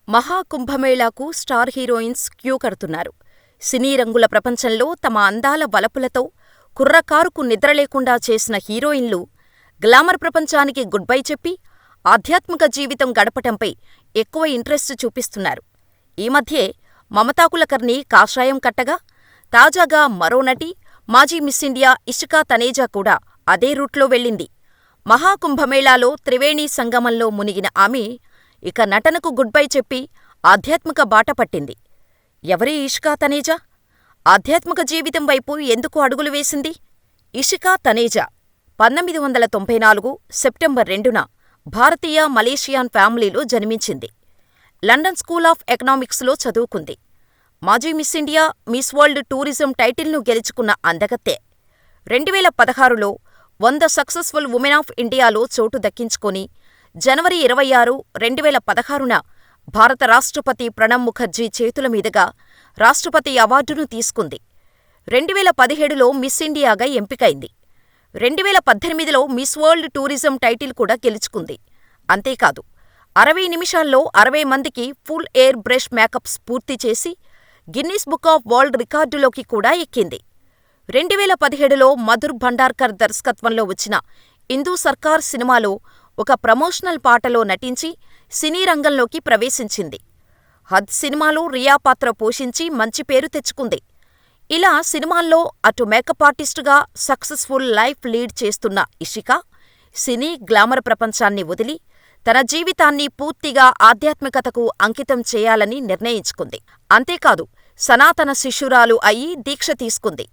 మహాకుంభమేళాకు star heroines queue కడుతున్నారు. సినీ రంగుల ప్రపంచంలో తమ అందాల వలపులతో కుర్రకారుకు నిద్రలేకుండా చేసిన హీరోయిన్లు గ్లామర్ ప్రపంచానికి గుడ్ బై చెప్పి ఆధ్యాత్మిక జీవితం గడపటంపై ఎక్కువ ఇంట్రెస్ట్ చూపిస్తున్నారు. ఈ మధ్యే మమతా కులకర్ణి కాషాయం కట్టగా, తాజాగా మరో నటి, మాజీ మిస్ ఇండియా ఇషికా తనేజా కూడా అదే రూట్లో వెళ్ళింది. మహాకుంభమేళాలో త్రివేణి సంగమంలో మునిగిన ఆమె ఇక నటనకు గుడ్ బై చెప్పి ఆధ్యాత్మిక బాట పట్టింది. ఎవరీ ఇషికా తనేజా? ఆధ్యాత్మిక జీవితం వైపు ఎందుకు అడుగులు వేసింది? ఇషికా తనేజా 1994 సెప్టెంబర్ 2న భారతీయ మలేషియన్ ఫ్యామిలీలో జన్మించింది. లండన్ స్కూల్ ఆఫ్ ఎకనామిక్స్లో చదువుకుంది. మాజీ Miss India, Miss world tourism టైటిల్ను గెలుచుకున్న అందగత్తె. 2016లో 100 సక్సెస్ఫుల్ ఉమెన్ ఆఫ్ ఇండియాలో చోటు దక్కించుకొని జనవరి 26, 2016న భారత రాష్ట్రపతి ప్రణబ్ ముఖర్జీ చేతుల మీదుగా రాష్ట్రపతి అవార్డును తీసుకుంది. 2017లో మిస్ ఇండియాగా ఎంపికైంది. 2018లో మిస్ వరల్డ్ టూరిజం టైటిల్ కూడా గెలుచుకుంది. అంతేకాదు, 60 నిమిషాల్లో 60 మందికి ఫుల్ ఎయిర్ బ్రష్ మేకప్స్ పూర్తి చేసి గిన్నిస్ బుక్ ఆఫ్ వరల్డ్ రికార్డులోకి కూడా ఎక్కింది. 2017లో మధుర్ భండార్కర్ దర్శకత్వంలో వచ్చిన ఇందూ సర్కార్ సినిమాలో ఒక ప్రమోషనల్ పాటలో నటించి సినీ రంగంలోకి ప్రవేశించింది. హద్ సినిమాలో రియా పాత్ర పోషించి మంచి పేరు తెచ్చుకుంది. ఇలా సినిమాల్లో అటు మేకప్ ఆర్టిస్టుగా సక్సెస్ఫుల్ లైఫ్ లీడ్ చేస్తున్న ఇషికా సినీ గ్లామర్ ప్రపంచాన్ని వదిలి తన జీవితాన్ని పూర్తిగా ఆధ్యాత్మికతకు అంకితం చేయాలని నిర్ణయించుకుంది. అంతేకాదు, సనాతన శిష్యురాలు అయి దీక్ష తీసుకుంది.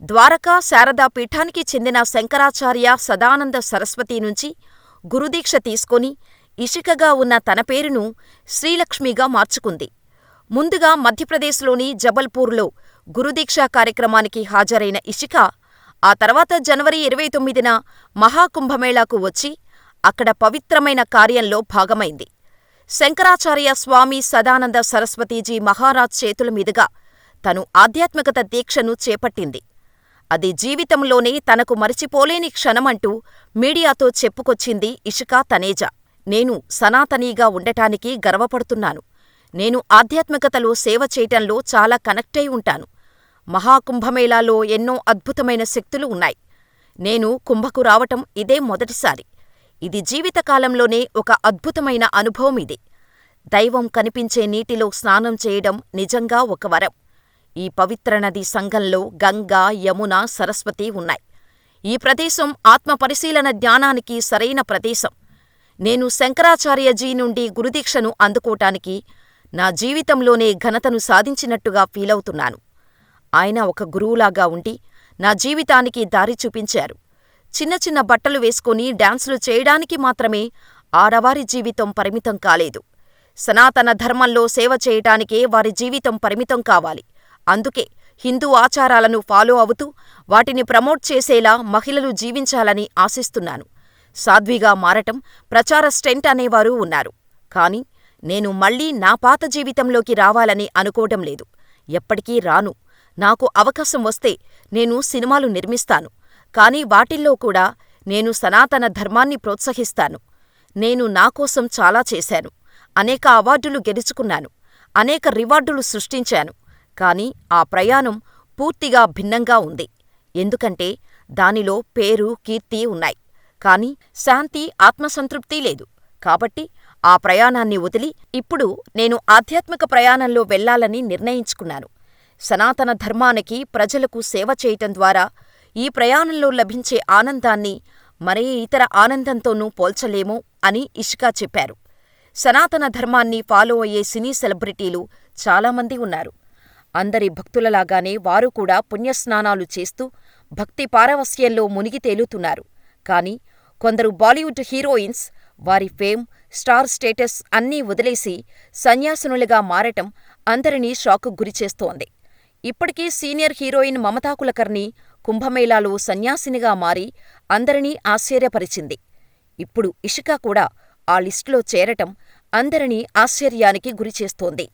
ద్వారకా శారదా పీఠానికి చెందిన శంకరాచార్య సదానంద సరస్వతి నుంచి గురుదీక్ష తీసుకొని ఇషికగా ఉన్న తన పేరును శ్రీలక్ష్మిగా మార్చుకుంది. ముందుగా మధ్యప్రదేశ్లోని జబల్పూర్లో గురుదీక్షా కార్యక్రమానికి హాజరైన ఇషికా ఆ తర్వాత జనవరి 29న మహాకుంభమేళాకు వచ్చి అక్కడ పవిత్రమైన కార్యంలో భాగమైంది. శంకరాచార్య స్వామి సదానంద సరస్వతీజీ మహారాజ్ చేతుల మీదుగా తను ఆధ్యాత్మికత దీక్షను చేపట్టింది. అది జీవితంలోనే తనకు మరిచిపోలేని క్షణమంటూ మీడియాతో చెప్పుకొచ్చింది ఇషికా తనేజా. నేను సనాతనీగా ఉండటానికి గర్వపడుతున్నాను. నేను ఆధ్యాత్మికతలో సేవ చేయటంలో చాలా కనెక్టై ఉంటాను. మహాకుంభమేళాలో ఎన్నో అద్భుతమైన శక్తులు ఉన్నాయి. నేను కుంభకు రావటం ఇదే మొదటిసారి. ఇది జీవితకాలంలోనే ఒక అద్భుతమైన అనుభవం. ఇది దైవం కనిపించే నీటిలో స్నానం చేయడం నిజంగా ఒక వరం. ఈ పవిత్ర నదీ సంగంలో గంగా, యమున, సరస్వతి ఉన్నాయి. ఈ ప్రదేశం ఆత్మ పరిశీలన జ్ఞానానికి సరైన ప్రదేశం. నేను శంకరాచార్యజీ నుండి గురుదీక్షను అందుకోటానికి నా జీవితంలోనే ఘనతను సాధించినట్టుగా ఫీలవుతున్నాను. ఆయన ఒక గురువులాగా ఉండి నా జీవితానికి దారి చూపించారు. చిన్న చిన్న బట్టలు వేసుకొని డాన్సులు చేయడానికి మాత్రమే ఆడవారి జీవితం పరిమితం కాలేదు. సనాతన ధర్మంలో సేవ చేయటానికే వారి జీవితం పరిమితం కావాలి. అందుకే హిందూ ఆచారాలను ఫాలో అవుతూ వాటిని ప్రమోట్ చేసేలా మహిళలు జీవించాలని ఆశిస్తున్నాను. సాధ్విగా మారటం ప్రచార స్టెంట్ అనేవారు ఉన్నారు. కానీ నేను మళ్ళీ నా పాత జీవితంలోకి రావాలని అనుకోవడం లేదు. ఎప్పటికీ రాను. నాకు అవకాశం వస్తే నేను సినిమాలు నిర్మిస్తాను. కానీ వాటిల్లో కూడా నేను సనాతన ధర్మాన్ని ప్రోత్సహిస్తాను. నేను నాకోసం చాలా చేశాను. అనేక అవార్డులు గెలుచుకున్నాను. అనేక రివార్డులు సృష్టించాను. కానీ ఆ ప్రయాణం పూర్తిగా భిన్నంగా ఉంది. ఎందుకంటే దానిలో పేరు, కీర్తి ఉన్నాయి. కానీ శాంతి, ఆత్మసంతృప్తి లేదు. కాబట్టి ఆ ప్రయాణాన్ని వదిలి ఇప్పుడు నేను ఆధ్యాత్మిక ప్రయాణంలో వెళ్లాలని నిర్ణయించుకున్నాను. సనాతన ధర్మానికి, ప్రజలకు సేవ చేయటం ద్వారా ఈ ప్రయాణంలో లభించే ఆనందాన్ని మరే ఇతర ఆనందంతోనూ పోల్చలేము అని ఇషికా చెప్పారు. సనాతన ధర్మాన్ని ఫాలో అయ్యే సినీ సెలబ్రిటీలు చాలామంది ఉన్నారు. అందరి భక్తులలాగానే వారు కూడా పుణ్యస్నానాలు చేస్తూ భక్తి పారవస్యంలో మునిగి తేలుతున్నారు. కానీ కొందరు బాలీవుడ్ హీరోయిన్స్ వారి ఫేమ్, స్టార్ స్టేటస్ అన్నీ వదిలేసి సన్యాసినులుగా మారటం అందరినీ షాక్కు గురిచేస్తోంది. ఇప్పటికే సీనియర్ హీరోయిన్ మమతా కులకర్ణి కుంభమేళాలో సన్యాసినిగా మారి అందరినీ ఆశ్చర్యపరిచింది. ఇప్పుడు ఇషికా కూడా ఆ లిస్టులో చేరటం అందరినీ ఆశ్చర్యానికి గురిచేస్తోంది.